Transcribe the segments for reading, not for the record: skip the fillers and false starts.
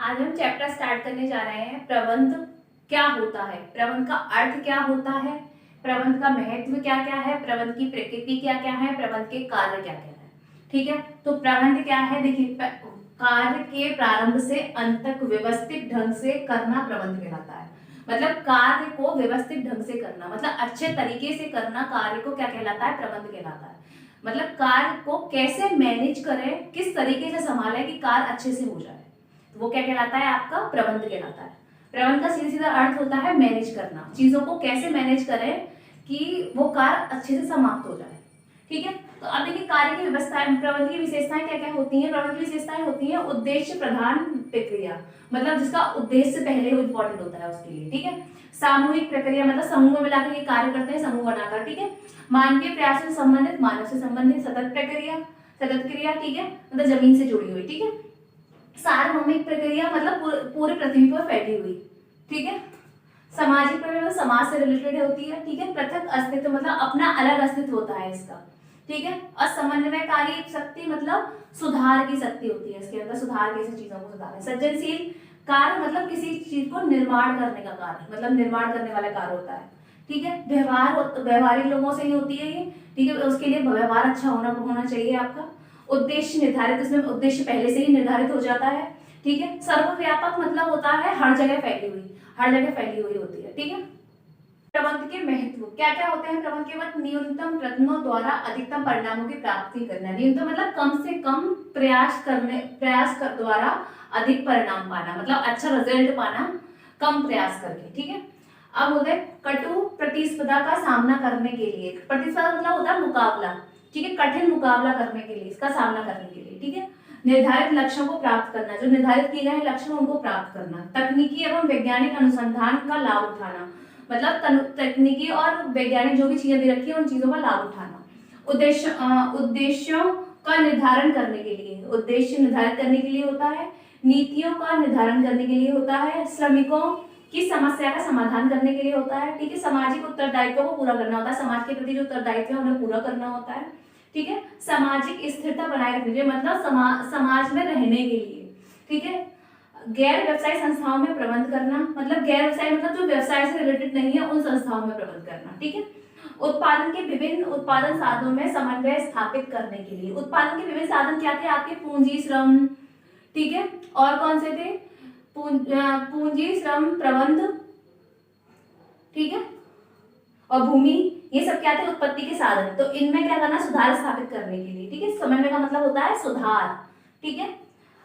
आज हम chapter start करने जा रहे हैं। प्रबंध क्या होता है, प्रबंध का अर्थ क्या होता है, प्रबंध का महत्व क्या क्या है, प्रबंध की प्रकृति क्या क्या है, प्रबंध के कार्य क्या क्या है। ठीक है, तो प्रबंध क्या है, देखिए कार्य के प्रारंभ से अंत तक व्यवस्थित ढंग से करना प्रबंध कहलाता है। मतलब कार्य को व्यवस्थित ढंग से करना, मतलब अच्छे तरीके से करना कार्य को क्या कहलाता है, प्रबंध कहलाता है। मतलब कार्य को कैसे मैनेज करें, किस तरीके से संभालें कि कार्य अच्छे से हो जाए, तो वो क्या कहलाता है, आपका प्रबंध कहलाता है। प्रबंध का सीधा सीधा अर्थ होता है मैनेज करना, चीजों को कैसे मैनेज करें कि वो कार्य अच्छे से समाप्त हो जाए। ठीक है, तो अब देखिए कार्य की व्यवस्थाएं, प्रबंध की विशेषताएं क्या क्या होती हैं। प्रबंध की विशेषताएं होती हैं उद्देश्य प्रधान प्रक्रिया, मतलब जिसका उद्देश्य पहले इंपॉर्टेंट होता है उसके लिए। ठीक है, सामूहिक प्रक्रिया, मतलब समूह में मिलाकर ये कार्य करते हैं, समूह बनाकर। ठीक है, मानवीय प्रयास से संबंधित, मानव से संबंधित सतत प्रक्रिया, सतत क्रिया। ठीक है, मतलब जमीन से जुड़ी हुई। ठीक है, सार्वभौमिक प्रक्रिया, मतलब पूरे पृथ्वी पर फैली हुई। ठीक है, सामाजिक प्रक्रिया समाज से रिलेटेड होती है। ठीक है, पृथक अस्तित्व, मतलब अपना अलग अस्तित्व होता है इसका। ठीक है, और समन्वयकारी शक्ति, मतलब सुधार की शक्ति होती है इसके अंदर, सुधार कैसे चीजों को सुधारें। सृजनशील कार्य, मतलब किसी चीज को निर्माण करने का कार्य, मतलब निर्माण करने वाला कार्य होता है। ठीक है, व्यवहारिक लोगों से ही होती है ये। ठीक है, उसके लिए व्यवहार अच्छा होना चाहिए आपका। उद्देश्य निर्धारित, इसमें उद्देश्य पहले से ही निर्धारित हो जाता है। ठीक है, सर्वव्यापक, मतलब होता है हर जगह फैली हुई, हर जगह फैली हुई होती है। ठीक है, प्रबंध के महत्व क्या क्या होते हैं। प्रबंध के महत्व न्यूनतम प्रयत्नों द्वारा अधिकतम परिणामों की प्राप्ति करना। न्यूनतम मतलब कम से कम प्रयास कर द्वारा अधिक परिणाम पाना, मतलब अच्छा रिजल्ट पाना कम प्रयास करके। ठीक है, अब होता है कटु प्रतिस्पर्धा का सामना करने के लिए। प्रतिस्पर्धा मतलब होता है मुकाबला। ठीक है, कठिन मुकाबला करने के लिए, इसका सामना करने के लिए। ठीक है, निर्धारित लक्ष्यों को प्राप्त करना, जो निर्धारित किए गए लक्ष्य उनको प्राप्त करना। तकनीकी एवं वैज्ञानिक अनुसंधान का लाभ उठाना, मतलब तकनीकी और वैज्ञानिक जो भी चीजें दे रखी है उन चीजों का लाभ उठाना। उद्देश्यों का निर्धारण करने के लिए, उद्देश्य निर्धारित करने के लिए होता है। नीतियों का निर्धारण करने के लिए होता है। श्रमिकों की समस्या का समाधान करने के लिए होता है। ठीक है, सामाजिक उत्तरदायित्व को पूरा करना होता है, समाज के प्रति जो उत्तरदायित्व है उन्हें पूरा करना होता है। ठीक है, सामाजिक स्थिरता बनाए रखने के लिए, मतलब समाज में रहने के लिए। ठीक है, गैर व्यवसायिक संस्थाओं में प्रबंध करना, मतलब गैर व्यवसाय मतलब जो व्यवसाय से रिलेटेड नहीं है उन संस्थाओं में प्रबंध करना। ठीक है, उत्पादन के विभिन्न उत्पादन साधनों में समन्वय स्थापित करने के लिए। उत्पादन के विभिन्न साधन क्या थे आपके, पूंजी, श्रम। ठीक है, और कौन से थे, पूंजी, श्रम, प्रबंध। ठीक है, और भूमि, ये सब क्या थे, उत्पत्ति के साधन। तो इनमें क्या करना, सुधार स्थापित करने के लिए। ठीक है, समन्वय का मतलब होता है सुधार। ठीक है,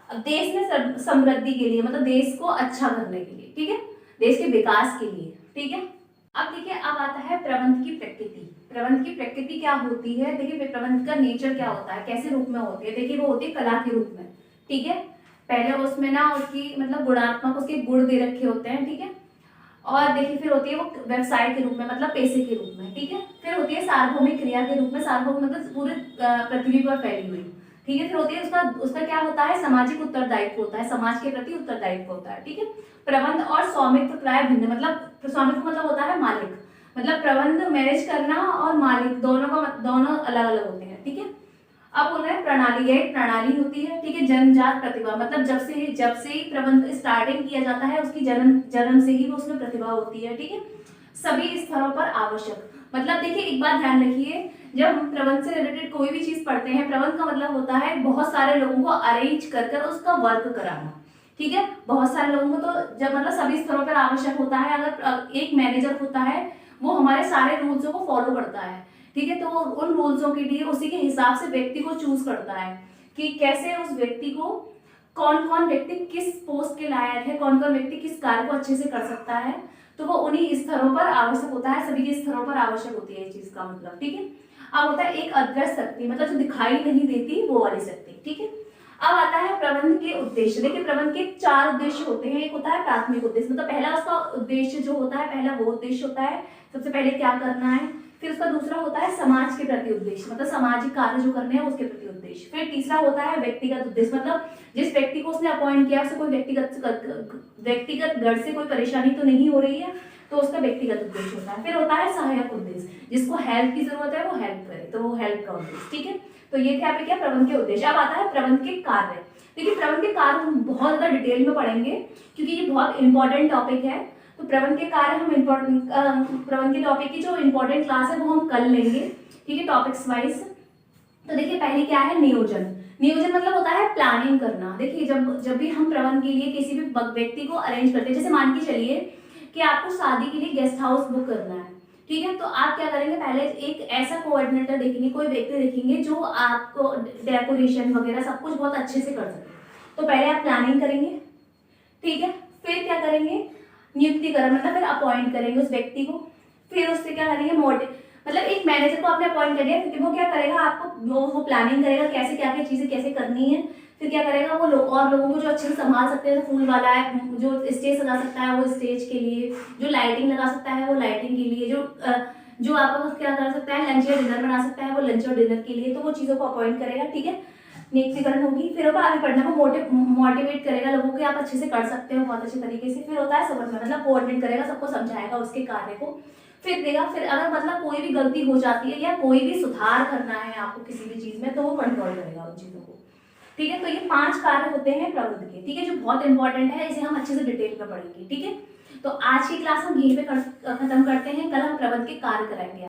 अब देश में समृद्धि के लिए, मतलब देश को अच्छा करने के लिए। ठीक है, देश के विकास के लिए। ठीक है, अब देखिए अब आता है प्रबंध की प्रकृति। प्रबंध की प्रकृति क्या होती है, देखिए प्रबंध का नेचर क्या होता है, कैसे रूप में होती है। देखिए वो होती है कला के रूप में। ठीक है, पहले उसमें ना उसकी मतलब गुणात्मक उसके गुण दे रखे होते हैं। ठीक है, और देखिए फिर होती है वो व्यवसाय के रूप में, मतलब पैसे के रूप में। ठीक है, फिर होती है सार्वभौमिक क्रिया के रूप में, सार्वभौमिक मतलब पूरे पृथ्वी पर फैली हुई। ठीक है, फिर होती है उसका उसका क्या होता है, सामाजिक उत्तरदायित्व होता है, समाज के प्रति उत्तरदायित्व होता है। ठीक है, प्रबंध और स्वामित्व प्राय भिन्न, मतलब स्वामित्व मतलब होता है मालिक, मतलब प्रबंध मैनेज करना और मालिक दोनों अलग अलग होते हैं। ठीक है, अब बोल रहे हैं प्रणाली, यह प्रणाली होती है। ठीक है, जन्मजात प्रतिभा, मतलब जब से ही प्रबंध स्टार्टिंग किया जाता है उसकी जन्म से ही वो उसमें प्रतिभा होती है। ठीक है, सभी स्तरों पर आवश्यक, मतलब देखिए एक बात ध्यान रखिए, जब हम प्रबंध से रिलेटेड कोई भी चीज पढ़ते हैं, प्रबंध का मतलब होता है बहुत सारे लोगों को अरेंज कर उसका वर्क कराना। ठीक है, बहुत सारे लोगों को, तो जब मतलब सभी स्तरों पर आवश्यक होता है, अगर एक मैनेजर होता है वो हमारे सारे रूल्सों को फॉलो करता है। ठीक है, तो उन रूल्सों के लिए उसी के हिसाब से व्यक्ति को चूज करता है कि कैसे उस व्यक्ति को, कौन कौन व्यक्ति किस पोस्ट के लायक है, कौन कौन व्यक्ति किस कार्य को अच्छे से कर सकता है। तो वो उन्हीं स्तरों पर आवश्यक होता है, सभी के स्तरों पर आवश्यक होती है ये चीज का मतलब। ठीक है, अब होता है एक अदृश्य शक्ति, मतलब जो दिखाई नहीं देती वो वाली शक्ति। ठीक है, अब आता है प्रबंध के उद्देश्य। देखिए प्रबंध के 4 उद्देश्य होते हैं। एक होता है प्राथमिक उद्देश्य, मतलब पहला उसका उद्देश्य जो होता है, पहला वो उद्देश्य होता है सबसे पहले क्या करना है। फिर उसका दूसरा होता है समाज के प्रति उद्देश्य, मतलब सामाजिक कार्य जो करने हैं उसके प्रति उद्देश्य। फिर तीसरा होता है व्यक्तिगत उद्देश्य, मतलब जिस व्यक्ति को उसने अपॉइंट किया उसे कोई व्यक्तिगत गढ़ से कोई परेशानी तो नहीं हो रही है, तो उसका व्यक्तिगत उद्देश्य होता है। फिर होता है सहायक उद्देश्य, जिसको हेल्प की जरूरत है वो हेल्प करे, तो वो हेल्प का उद्देश्य। ठीक है, तो ये थे आपके क्या प्रबंध के उद्देश्य। अब आता है प्रबंध के कार्य। देखिए प्रबंध के कार्य हम बहुत ज़्यादा डिटेल में पढ़ेंगे क्योंकि ये बहुत इंपॉर्टेंट टॉपिक है। तो प्रबंध के कार्य हम प्रबंध के टॉपिक की जो इंपॉर्टेंट क्लास है वो हम कल लेंगे, ठीक है, टॉपिक्स वाइज। तो देखिए पहले क्या है, नियोजन। नियोजन मतलब होता है प्लानिंग करना। देखिए जब भी हम प्रबंध के लिए किसी भी व्यक्ति को अरेंज करते हैं, जैसे मान के चलिए कि आपको शादी के लिए गेस्ट हाउस बुक करना है, ठीक है, तो आप क्या करेंगे, पहले एक ऐसा कोऑर्डिनेटर देखेंगे, कोई व्यक्ति देखेंगे जो आपको डेकोरेशन वगैरह सब कुछ बहुत अच्छे से कर सके। तो पहले आप प्लानिंग करेंगे, ठीक है, फिर क्या करेंगे, नियुक्तिकरण मतलब फिर अपॉइंट करेंगे उस व्यक्ति को, फिर उससे क्या करेंगे, मतलब एक मैनेजर को आपने अपॉइंट कर लिया, क्योंकि वो क्या करेगा, आपको वो प्लानिंग करेगा कैसे क्या क्या चीजें कैसे करनी है। फिर क्या करेगा वो और लोगों को जो अच्छे से संभाल सकते हैं, तो फूल वाला है जो स्टेज सजा सकता है वो स्टेज के लिए, जो लाइटिंग लगा सकता है वो लाइटिंग के लिए, जो आपको क्या कर सकता है, लंच या डिनर बना सकता है वो लंच और डिनर के लिए, तो वो चीज़ों को अपॉइंट करेगा, ठीक है, नियुक्तिकरण होगी। फिर वो आगे बढ़ने को मोटिवेट करेगा लोगों को, आप अच्छे से कर सकते हो बहुत अच्छे तरीके से। फिर होता है समन्वय, मतलब कोऑर्डिनेट करेगा, सबको समझाएगा उसके कार्य को, फिर देगा। फिर अगर मतलब कोई भी गलती हो जाती है या कोई भी सुधार करना है आपको किसी भी चीज में, तो वो कंट्रोल करेगा उन चीजों को, ठीक है। तो ये 5 कार्य होते हैं प्रबंध के, ठीक है, जो बहुत इंपॉर्टेंट है, इसे हम अच्छे से डिटेल में पढ़ेंगे, ठीक है। तो आज की क्लास हम यहीं पे खत्म करते हैं, कल हम प्रबंध के कार्य कराएंगे।